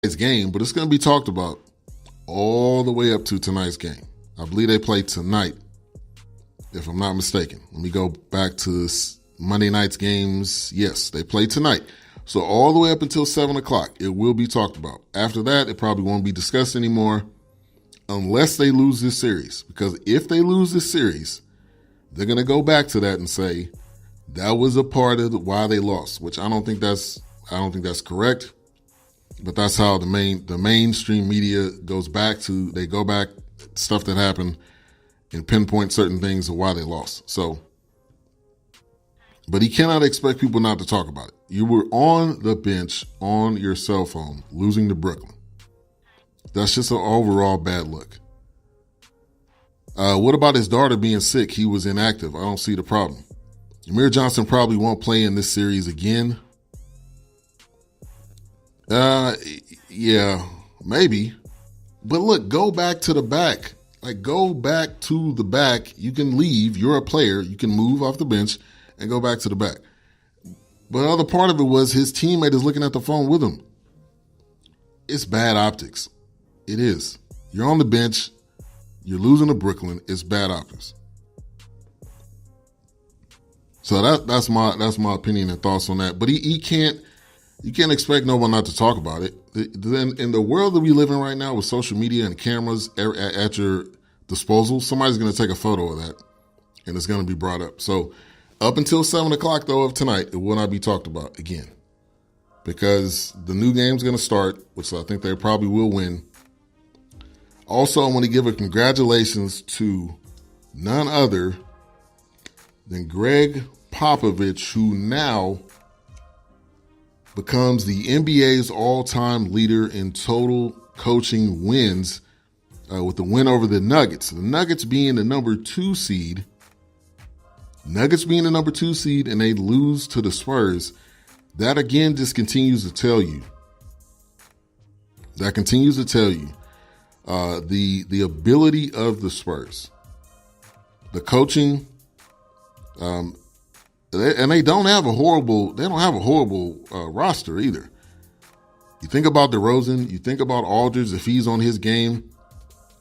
game, but it's going to be talked about all the way up to tonight's game. I believe they play tonight, if I'm not mistaken. Let me go back to Monday night's games. Yes, they play tonight. So all the way up until 7 o'clock, it will be talked about. After that, it probably won't be discussed anymore unless they lose this series. Because if they lose this series, they're going to go back to that and say that was a part of why they lost, which I don't think that's correct. But that's how the mainstream media goes back to. They go back stuff that happened and pinpoint certain things of why they lost. So, but he cannot expect people not to talk about it. You were on the bench on your cell phone losing to Brooklyn. That's just an overall bad look. What about his daughter being sick? He was inactive. I don't see the problem. Amir Johnson probably won't play in this series again. Yeah, maybe. But look, go back to the back. Like, go back to the back. You can leave. You're a player. You can move off the bench and go back to the back. But the other part of it was his teammate is looking at the phone with him. It's bad optics. It is. You're on the bench. You're losing to Brooklyn. It's bad optics. So that's my opinion and thoughts on that. But you can't expect no one not to talk about it. Then in the world that we live in right now with social media and cameras at your disposal, somebody's going to take a photo of that and it's going to be brought up. So up until 7 o'clock, though, of tonight, it will not be talked about again because the new game's going to start, which I think they probably will win. Also, I want to give a congratulations to none other than Greg Popovich, who now becomes the NBA's all-time leader in total coaching wins with the win over the Nuggets. The Nuggets being the number 2 seed. And they lose to the Spurs. That again just continues to tell you. The ability of the Spurs. The coaching. And they don't have a horrible roster either. You think about DeRozan, you think about Aldridge if he's on his game.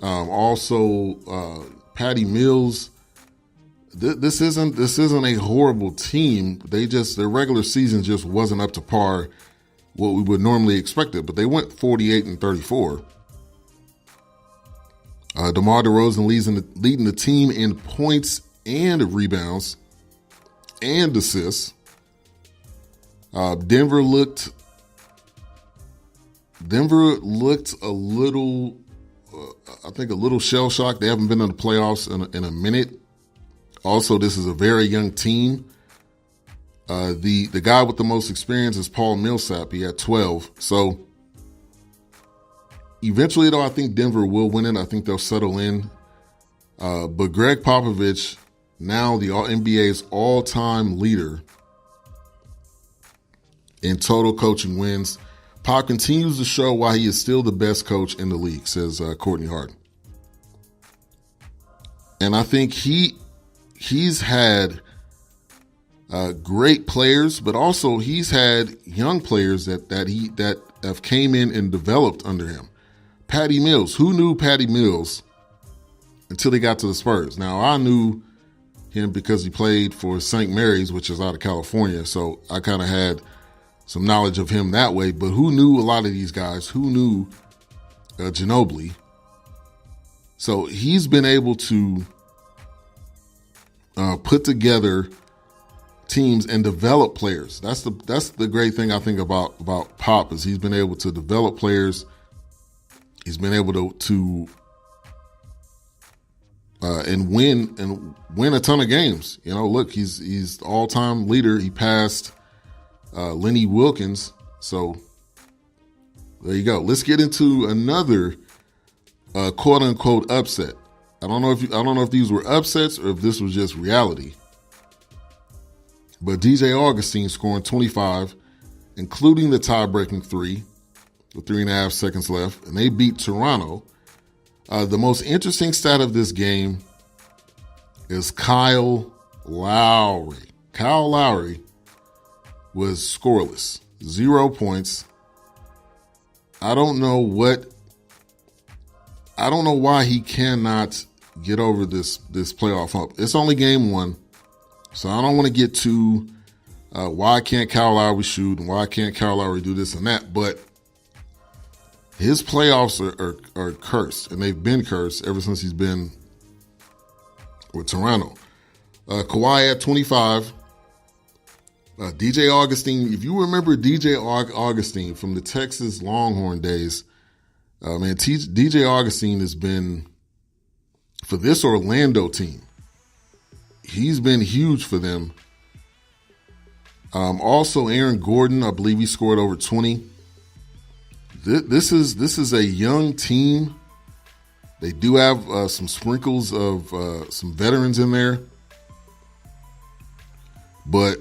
Also, Patty Mills. This isn't a horrible team. Their regular season just wasn't up to par what we would normally expect it. But they went 48-34. DeMar DeRozan leading the team in points and rebounds and assists. Denver looked a little, I think a little shell shocked. They haven't been in the playoffs in a minute. Also, this is a very young team. The guy with the most experience is Paul Millsap. He had 12. So eventually, though, I think Denver will win it. I think they'll settle in. But Greg Popovich, now the NBA's all-time leader in total coaching wins. Pop continues to show why he is still the best coach in the league, says Courtney Harden. And I think he's had great players, but also he's had young players that have came in and developed under him. Patty Mills. Who knew Patty Mills until he got to the Spurs? Now, I knew him because he played for St. Mary's, which is out of California. So I kind of had some knowledge of him that way. But who knew a lot of these guys? Who knew Ginobili? So he's been able to put together teams and develop players. That's the great thing I think about Pop is he's been able to develop players. He's been able to and win a ton of games. You know, look, he's the all-time leader. He passed Lenny Wilkins. So there you go. Let's get into another quote-unquote upset. I don't know if these were upsets or if this was just reality. But DJ Augustine scoring 25, including the tie-breaking 3 with 3.5 seconds left, and they beat Toronto. The most interesting stat of this game is Kyle Lowry. Kyle Lowry was scoreless, 0 points, I don't know why he cannot get over this playoff hump. It's only game one, so I don't want to get to why can't Kyle Lowry shoot and why can't Kyle Lowry do this and that, but his playoffs are cursed, and they've been cursed ever since he's been with Toronto. Kawhi at 25. DJ Augustine, if you remember DJ Augustine from the Texas Longhorn days, DJ Augustine has been, for this Orlando team, he's been huge for them. Also, Aaron Gordon, I believe he scored over 20. This is a young team. They do have some sprinkles of some veterans in there, but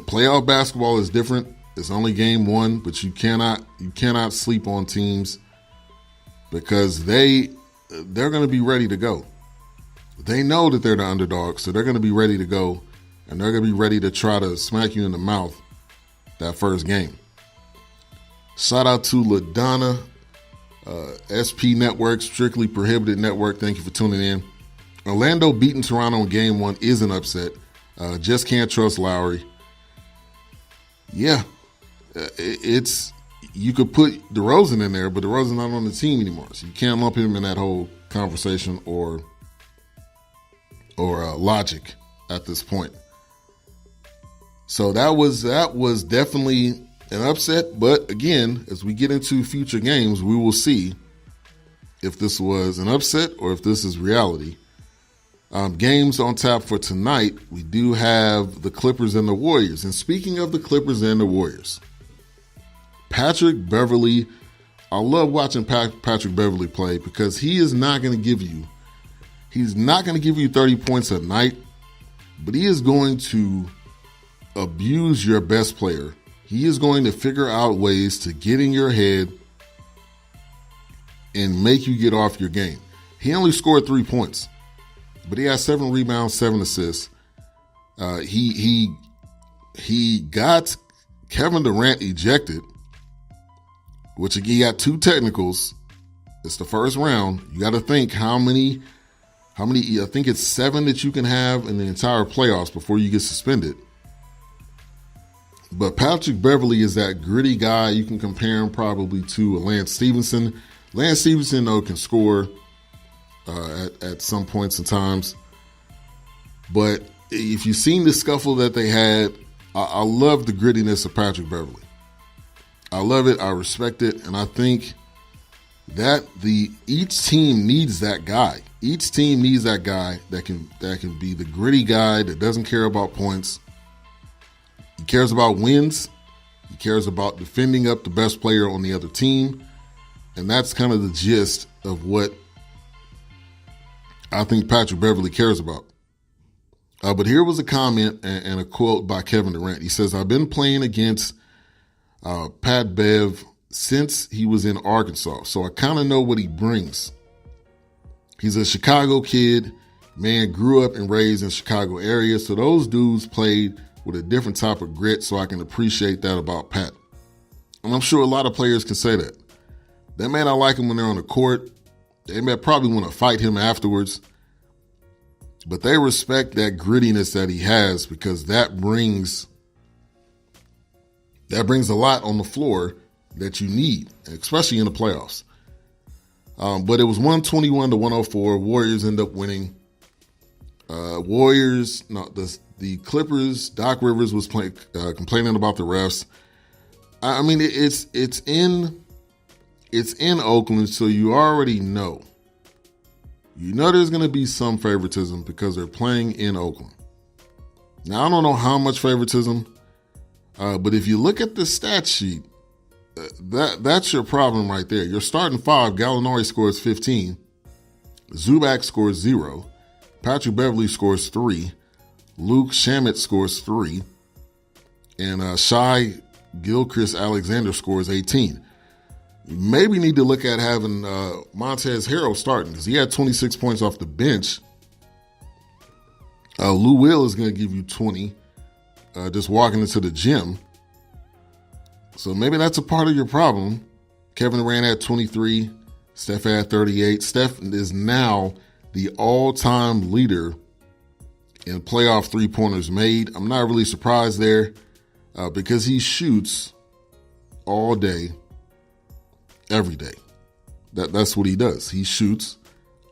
playoff basketball is different. It's only game one, but you cannot sleep on teams because they're going to be ready to go. They know that they're the underdog, so they're going to be ready to go, and they're going to be ready to try to smack you in the mouth that first game. Shout out to LaDonna, SP Network, Strictly Prohibited Network. Thank you for tuning in. Orlando beating Toronto in game one is an upset. Just can't trust Lowry. Yeah, you could put DeRozan in there, but DeRozan's not on the team anymore, so you can't lump him in that whole conversation or logic at this point. So that was definitely an upset, but again, as we get into future games, we will see if this was an upset or if this is reality. Games on tap for tonight, we do have the Clippers and the Warriors. And speaking of the Clippers and the Warriors, Patrick Beverley, I love watching Patrick Beverley play because he's not going to give you 30 points a night, but he is going to abuse your best player. He is going to figure out ways to get in your head and make you get off your game. He only scored 3 points, but he had 7 rebounds, 7 assists. He got Kevin Durant ejected, which he got 2 technicals. It's the first round. You got to think how many, I think it's 7 that you can have in the entire playoffs before you get suspended. But Patrick Beverley is that gritty guy. You can compare him probably to Lance Stevenson. Lance Stevenson, though, can score at some points and times. But if you've seen the scuffle that they had, I love the grittiness of Patrick Beverley. I love it. I respect it. And I think that each team needs that guy. Each team needs that guy that can be the gritty guy that doesn't care about points. He cares about wins. He cares about defending up the best player on the other team. And that's kind of the gist of what I think Patrick Beverley cares about. But here was a comment and a quote by Kevin Durant. He says, "I've been playing against Pat Bev since he was in Arkansas, so I kind of know what he brings. He's a Chicago kid, man, grew up and raised in Chicago area, so those dudes played with a different type of grit, so I can appreciate that about Pat." And I'm sure a lot of players can say that. They may not like him when they're on the court. They may probably want to fight him afterwards. But they respect that grittiness that he has because that brings a lot on the floor that you need, especially in the playoffs. But it was 121-104. Warriors end up winning. The Clippers, Doc Rivers was complaining about the refs. I mean, it's in Oakland, so you already know. You know there's going to be some favoritism because they're playing in Oakland. Now, I don't know how much favoritism, but if you look at the stat sheet, that's your problem right there. Your starting 5, Gallinari scores 15, Zubac scores 0, Patrick Beverley scores 3, Luke Shamet scores 3, and Shai Gilgeous-Alexander scores 18. You maybe need to look at having Montrezl Harrell starting because he had 26 points off the bench. Lou Will is going to give you 20 just walking into the gym. So maybe that's a part of your problem. Kevin Durant had 23. Steph had 38. Steph is now the all-time leader in playoff three-pointers made. I'm not really surprised there because he shoots all day, every day. That's what he does. He shoots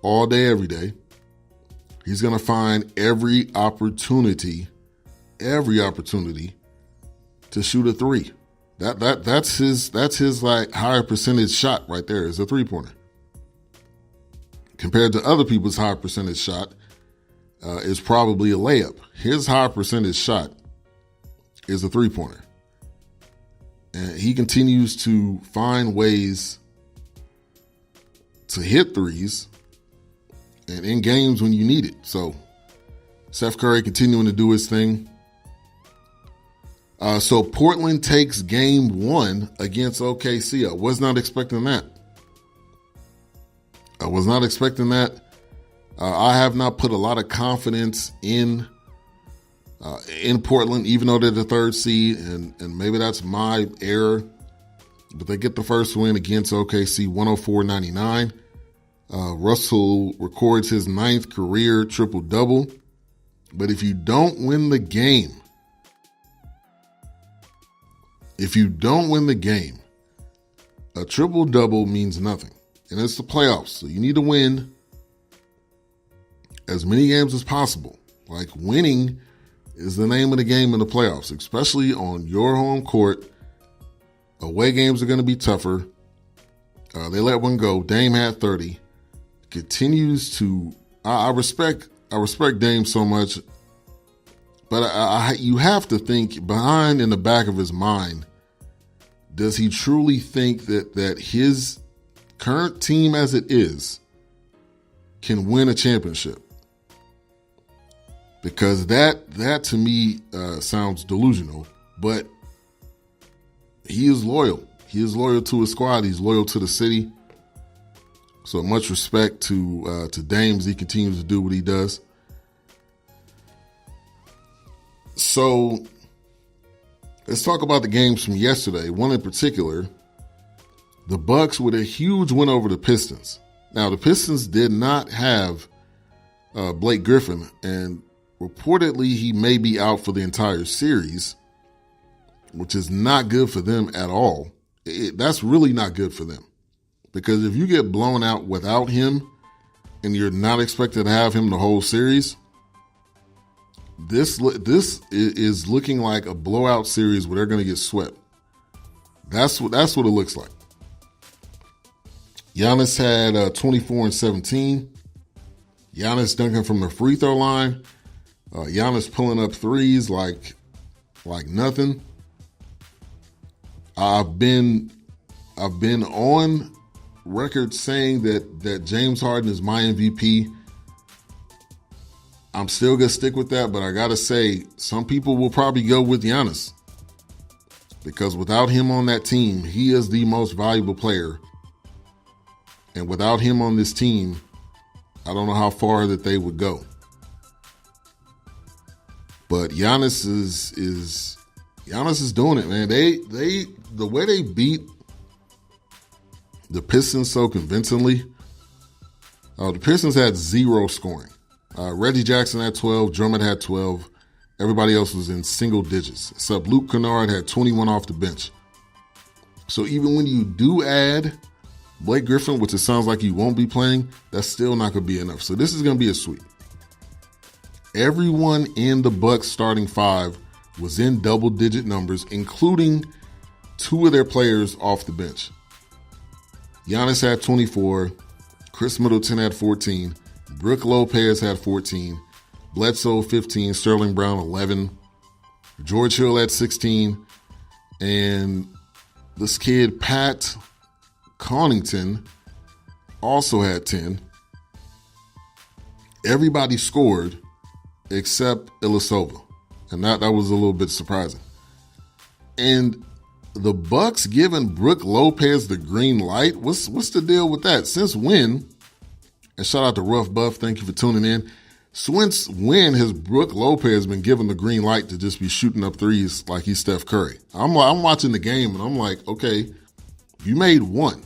all day, every day. He's going to find every opportunity to shoot a three. That's his like higher percentage shot right there is a three-pointer. Compared to other people's high percentage shot is probably a layup. His high percentage shot is a three-pointer. And he continues to find ways to hit threes and in games when you need it. So Steph Curry continuing to do his thing. So Portland takes game 1 against OKC. I was not expecting that. I have not put a lot of confidence in Portland, even though they're the third seed, and maybe that's my error. But they get the first win against OKC, 104-99. Russell records his 9th career triple-double. But if you don't win the game, a triple-double means nothing. And it's the playoffs, so you need to win as many games as possible. Like, winning is the name of the game in the playoffs, especially on your home court. Away games are going to be tougher. They let one go. Dame had 30. Continues to. I respect Dame so much, but you have to think behind in the back of his mind. Does he truly think that his current team as it is can win a championship? Because that to me sounds delusional, but he is loyal. He is loyal to his squad. He's loyal to the city. So much respect to Dame as he continues to do what he does. So let's talk about the games from yesterday. One in particular, the Bucks with a huge win over the Pistons. Now, the Pistons did not have Blake Griffin, and reportedly he may be out for the entire series, which is not good for them at all. That's really not good for them. Because if you get blown out without him and you're not expected to have him the whole series, this is looking like a blowout series where they're going to get swept. That's what it looks like. Giannis had 24 and 17. Giannis dunking from the free throw line. Giannis pulling up threes like nothing. I've been on record saying that James Harden is my MVP. I'm still going to stick with that, but I got to say, some people will probably go with Giannis. Because without him on that team, he is the most valuable player. And without him on this team, I don't know how far that they would go. But Giannis is doing it, man. The way they beat the Pistons so convincingly. The Pistons had 0 scoring. Reggie Jackson had 12. Drummond had 12. Everybody else was in single digits, except Luke Kennard had 21 off the bench. So even when you do add Blake Griffin, which it sounds like he won't be playing, that's still not going to be enough. So this is going to be a sweep. Everyone in the Bucks starting 5 was in double-digit numbers, including 2 of their players off the bench. Giannis had 24. Chris Middleton had 14. Brook Lopez had 14. Bledsoe 15. Sterling Brown 11. George Hill had 16. And this kid, Pat Connaughton, also had 10. Everybody scored except Ilyasova. And that was a little bit surprising. And the Bucks giving Brook Lopez the green light. What's the deal with that? Since when? And shout out to Rough Buff. Thank you for tuning in. Since when has Brook Lopez been given the green light to just be shooting up threes like he's Steph Curry? I'm watching the game and I'm like, okay, If you made one,